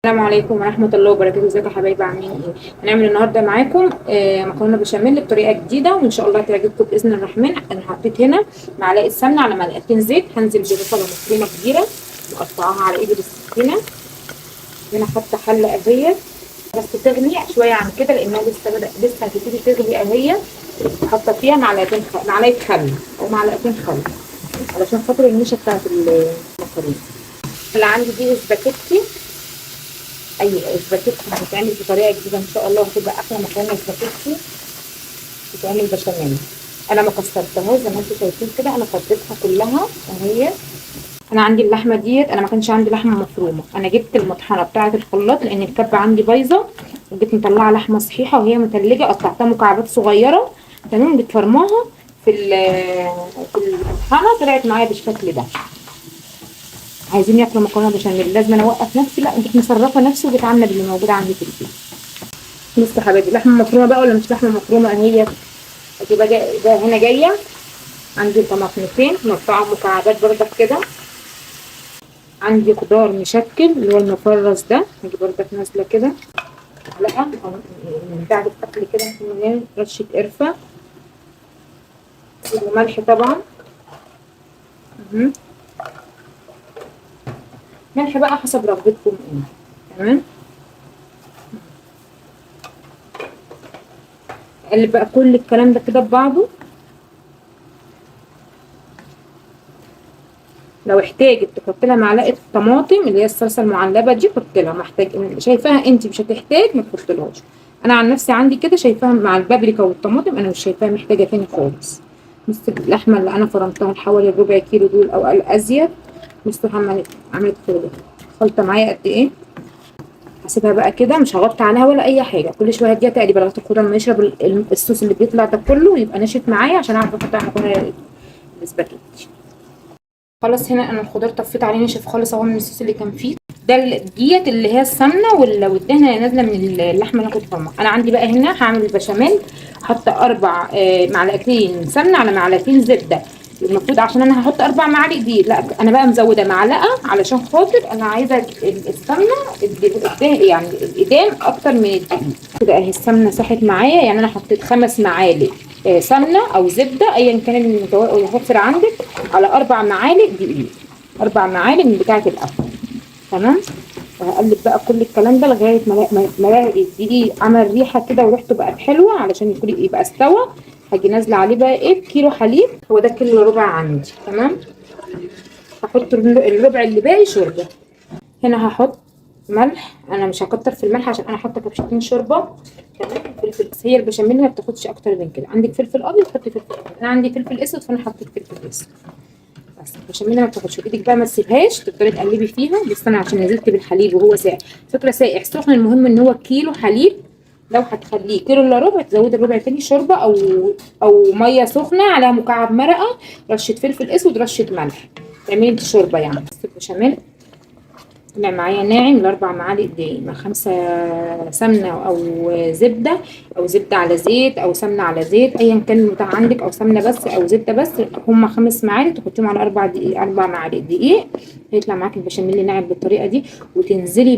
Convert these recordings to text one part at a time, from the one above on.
السلام عليكم ورحمة الله وبركاته. ازيكم يا حبايبي، عاملين ايه؟ هنعمل النهارده معاكم مكرونة بشاميل بطريقة جديدة وان شاء الله هتعجبكم بإذن الرحمن. انا حطيت هنا معلقة سمنة على معلقتين زيت، هنزل ببصلة مفرومة كبيرة مقطعاها على ايدي بالسكينة. هنا حاطة حلة اهيت بس تغلي شوية عن كده لانها لسه هتبتدي تغلي اهيت. حاطة فيها معلقة خل او معلقتين خل علشان خاطر النشا بتاعت المكرونة. اللي عندي دي سباكيتي، اي سباكيتي هتتعمل بطريقه جديده ان شاء الله، هتبقى احلى مكرونه سباكيتي بتتعمل بشاميل. انا ما كسرتهاش زي ما انتم شايفين كده، انا فضيتها كلها اهي. انا عندي اللحمه ديت، انا ما كانش عندي لحمه مفرومه، انا جبت المطحنه بتاعه الخلاط لان الكبه عندي بايظه، وجيت مطلعه لحمه صحيحه وهي متلجه، قطعتها مكعبات صغيره تمام، جيت فرماها في المطحنه، طلعت معايا بالشكل ده. عايزين ياكلوا مكرونه بشاميل لازم انا اوقف نفسي؟ لا، جيت مصرفه نفسي وجيت عامله باللي موجود عندي في البيت. بصوا يا حبايبي، لحمه مفرومه بقى ولا مش لحمه مفرومه اهي. هتبقى هنا جايه عندي طماطمتين مقطعه مكعبات بردك كده، عندي خضار مشكل اللي هو المفرز ده، هاجي بردك نازله كده معلقه من بتاعه الاكل كده، من رشه قرفه وملح طبعا. ملح بقى حسب رغبتكم ايه. تمام، اقلب بقى كل الكلام ده كده ببعضه. لو احتاجت تحط لها معلقه طماطم اللي هي الصلصه المعلبه دي حط لها، محتاج شايفاها انت مش هتحتاج ما تحطلهاش. انا عن نفسي عندي كده شايفاها مع البابريكا والطماطم، انا مش شايفاها محتاجه تاني خالص. بص اللحمه اللي انا فرمتها حوالي الربع كيلو دول او الازيد، بصوا عملت خلطه معايا قد ايه. هسيبها بقى كده، مش هغطي عليها ولا اي حاجه، كل شويه هديها تقليبه لغايه الخضار ما يشرب الصوص اللي بيطلع ده كله، يبقى ناشف معايا عشان اعرف احط على مكرونه الاسباجيتي. خلاص هنا انا الخضار طفيت عليه نشف خالص اهو من الصوص اللي كان فيه ده. ديت اللي هي السمنه والدهنه اللي نازله من اللحمه اللي انا كنت فرمها. انا عندي بقى هنا هعمل البشاميل، حاطه 4 معلقتين سمنه على معلقتين زبده. المفروض عشان انا هحط 4 معالق دي، لا انا بقى مزوده معلقه علشان خاطر انا عايزه السمنه يعني الادام اكتر من الدقيق كده اهي. السمنه ساحت معايا، يعني انا حطيت 5 معالق سمنه او زبده ايا كان المتوفر عندك، على 4 معالق دقيق، 4 معالق من بتاعه الاكل. تمام، وهقلب بقى كل الكلام ده لغايه ما الاقي الدقيق عمل ريحه كده وريحته بقت حلوه علشان يبقى استوى. هاجي نازله عليه بقى ايه، كيلو حليب، هو ده كيلو ربع عندي. تمام، هحط الربع اللي باقي شوربه. هنا هحط ملح، انا مش هكتر في الملح عشان انا حاطه كبشتين شوربه. تمام، فلفل، بس هي البشاميل ما بتاخدش اكتر من كده. عندك فلفل ابيض حطي فلفل ابيض، انا عندي فلفل اسود فانا حطيت فلفل اسود. بس البشاميل ما بتاخدش ايدك بقى، ما تسيبهاش، تفضلي تقلبي فيها. بس انا عشان نزلت بالحليب وهو ساقع، فكره ساقع سخن، المهم ان هو كيلو حليب. لو هتخليه كيلو الا ربع تزودي الربع تاني شوربه او ميه سخنه على مكعب مرقه، رشه فلفل اسود، رشه ملح، تعملي انت شوربه يعني. بس البشاميل طلع معايا ناعم. ال4 معالق دي مع 5 سمنه او زبده، او زبده على زيت او سمنه على زيت ايا كان المتاح عندك، او سمنه بس او زبده بس. هم 5 معالق تحطيهم على 4 دقيق، 4 معالق دقيق، هيطلع معاكي البشاميل ناعم بالطريقه دي. وتنزلي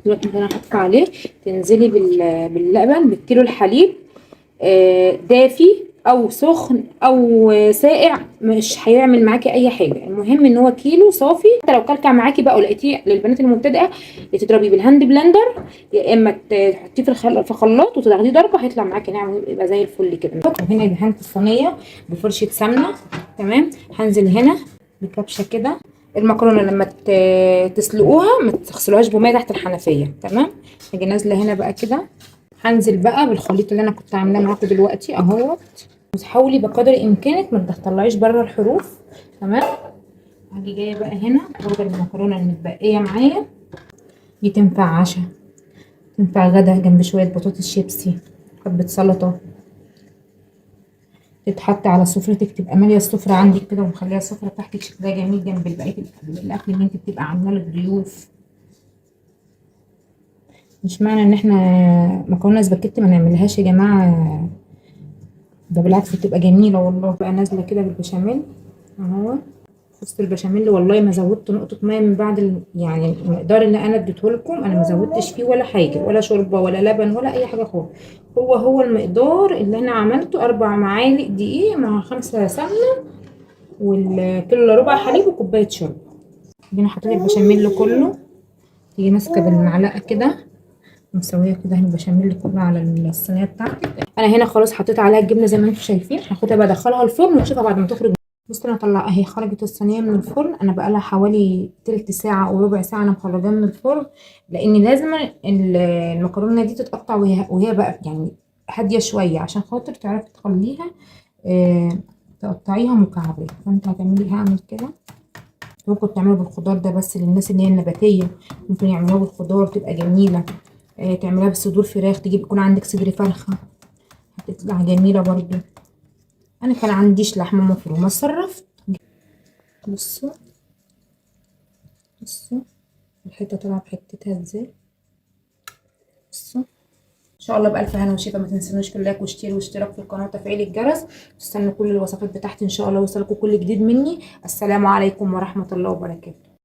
دلوقتي انا هحط عليه، تنزلي باللبن بالكيلو الحليب، دافي او سخن او ساقع مش هيعمل معاكي اي حاجه. المهم ان هو كيلو صافي. حتى لو كلكع معاكي بقى ولقيتيه للبنات المبتدئه، يا تضربيه بالهاند بلندر، يا اما تحطيه في خلاط وتاخديه ضربه، هيطلع معاكي ناعم يبقى زي الفل كده. هنا دهنت الصينيه بفرشه سمنه. تمام، هنزل هنا بكبشه كده. المكرونه لما تسلقوها ما تغسلوهاش بميه تحت الحنفيه. تمام، هاجي نازله هنا بقى كده، هنزل بقى بالخليط اللي انا كنت عاملاه معاكم دلوقتي اهوت. وتحاولي بقدر امكانك ما تطلعيش بره الحروف. تمام، هاجي جايه بقى هنا واخده المكرونه المتبقيه معايا دي، تنفع عشاء، تنفع غدا جنب شويه بطاطس شيبسي، حبه سلطه، تتحط على سفرتك، تبقى ماليه السفره عندك كده ومخليه السفره بتاعتك شكلها جميل جنب بقيه الاكل اللي انت بتبقى عاملاه للضيوف. مش معنى ان احنا مكرونه سباكيتي ما نعملهاش يا جماعه، ده بالعكس بتبقى جميله والله. بقى نازله كده بالبشاميل اهو، بص البشاميل والله ما زودت نقطة مية من بعد يعني المقدار اللي انا اديته لكم، انا ما زودتش فيه ولا حاجة، ولا شوربة ولا لبن ولا اي حاجة خالص. هو المقدار اللي انا عملته، 4 معالق دقيق مع 5 سمنة، والكيلو الا ربع حليب وكوباية شوربة. هنا حطيت البشاميل كله، تيجي ماسكة بالمعلقة كده مسوية كده البشاميل كله على الصينية بتاعتي. انا هنا خلاص حطيت عليها الجبنة زي ما انتم شايفين، هاخدها بقى ادخلها الفرن ونشوفها بعد ما تخرج. بص انا طلع اهي خرجت الصينيه من الفرن، انا بقى لها حوالي تلت ساعه او ربع ساعه انا مخرجاها من الفرن، لان لازم المكرونه دي تتقطع وهي بقى يعني هاديه شويه عشان خاطر تعرفي تخليها تقطعيها مكعبات. فانت هتعملي هعمل كده. ممكن تعملوا بالخضار ده، بس للناس اللي هي النباتيه ممكن يعملوها بالخضار تبقى جميله. تعملها بصدور فراخ، تجيب يكون عندك صدر فرخه هتطلع جميله برضو. انا كان عنديش لحمه مفرومه اتصرفت. بصوا بصوا الحته طالعه بحتتها ازاي. بصوا ان شاء الله بالف هنا وشفا. ما تنسونوش لايك واشتري واشتراك في القناه وتفعيل الجرس. تستنوا كل الوصفات بتاعتي ان شاء الله، يوصلكوا كل جديد مني. السلام عليكم ورحمه الله وبركاته.